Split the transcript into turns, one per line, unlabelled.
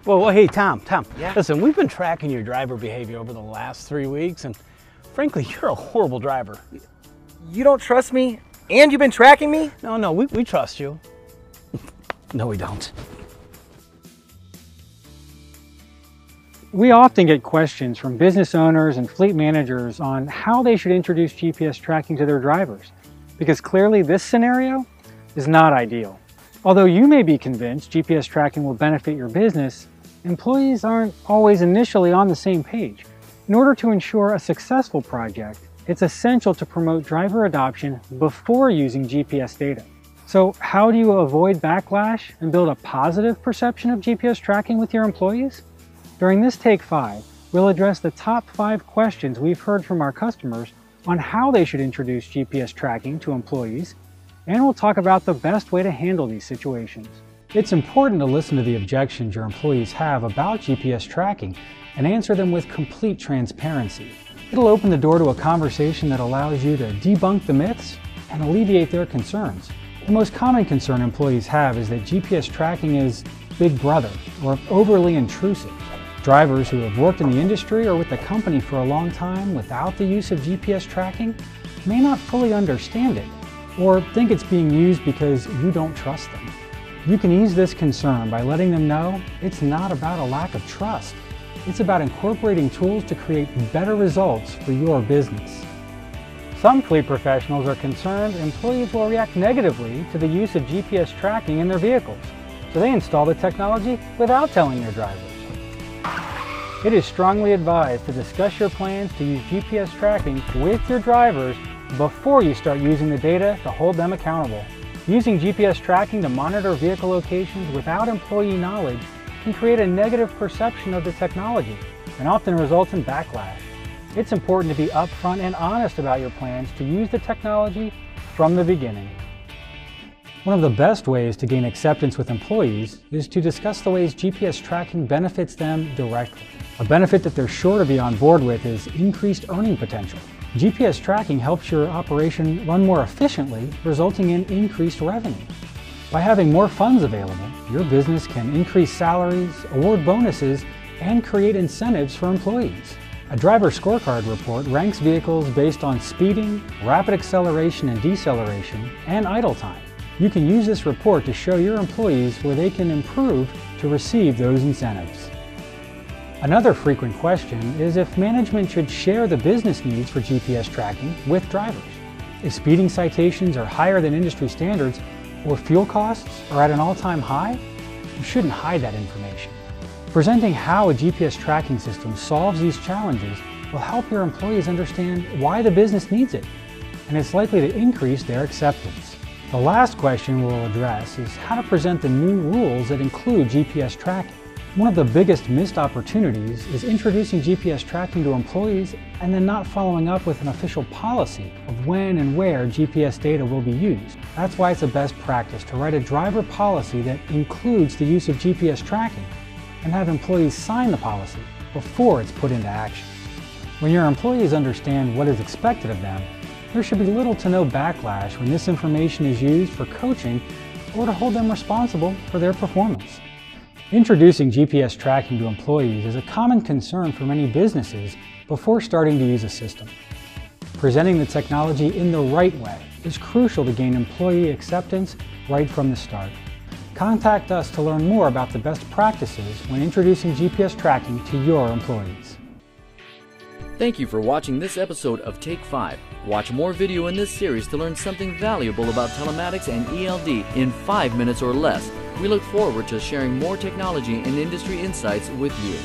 Well, hey, Tom.
Yeah?
Listen, we've been tracking your driver behavior over the last 3 weeks, and frankly, you're a horrible driver.
You don't trust me, and you've been tracking me?
No, we trust you. No, we don't.
We often get questions from business owners and fleet managers on how they should introduce GPS tracking to their drivers, because clearly this scenario is not ideal. Although you may be convinced GPS tracking will benefit your business, employees aren't always initially on the same page. In order to ensure a successful project, it's essential to promote driver adoption before using GPS data. So how do you avoid backlash and build a positive perception of GPS tracking with your employees? During this Take 5, we'll address the top 5 questions we've heard from our customers on how they should introduce GPS tracking to employees, and we'll talk about the best way to handle these situations. It's important to listen to the objections your employees have about GPS tracking and answer them with complete transparency. It'll open the door to a conversation that allows you to debunk the myths and alleviate their concerns. The most common concern employees have is that GPS tracking is Big Brother or overly intrusive. Drivers who have worked in the industry or with the company for a long time without the use of GPS tracking may not fully understand it or think it's being used because you don't trust them. You can ease this concern by letting them know it's not about a lack of trust. It's about incorporating tools to create better results for your business. Some fleet professionals are concerned employees will react negatively to the use of GPS tracking in their vehicles, so they install the technology without telling their drivers. It is strongly advised to discuss your plans to use GPS tracking with your drivers before you start using the data to hold them accountable. Using GPS tracking to monitor vehicle locations without employee knowledge can create a negative perception of the technology and often results in backlash. It's important to be upfront and honest about your plans to use the technology from the beginning. One of the best ways to gain acceptance with employees is to discuss the ways GPS tracking benefits them directly. A benefit that they're sure to be on board with is increased earning potential. GPS tracking helps your operation run more efficiently, resulting in increased revenue. By having more funds available, your business can increase salaries, award bonuses, and create incentives for employees. A driver scorecard report ranks vehicles based on speeding, rapid acceleration and deceleration, and idle time. You can use this report to show your employees where they can improve to receive those incentives. Another frequent question is if management should share the business needs for GPS tracking with drivers. If speeding citations are higher than industry standards or fuel costs are at an all-time high, you shouldn't hide that information. Presenting how a GPS tracking system solves these challenges will help your employees understand why the business needs it, and it's likely to increase their acceptance. The last question we'll address is how to present the new rules that include GPS tracking. One of the biggest missed opportunities is introducing GPS tracking to employees and then not following up with an official policy of when and where GPS data will be used. That's why it's a best practice to write a driver policy that includes the use of GPS tracking and have employees sign the policy before it's put into action. When your employees understand what is expected of them, there should be little to no backlash when this information is used for coaching or to hold them responsible for their performance. Introducing GPS tracking to employees is a common concern for many businesses before starting to use a system. Presenting the technology in the right way is crucial to gain employee acceptance right from the start. Contact us to learn more about the best practices when introducing GPS tracking to your employees.
Thank you for watching this episode of Take 5. Watch more video in this series to learn something valuable about telematics and ELD in 5 minutes or less. We look forward to sharing more technology and industry insights with you.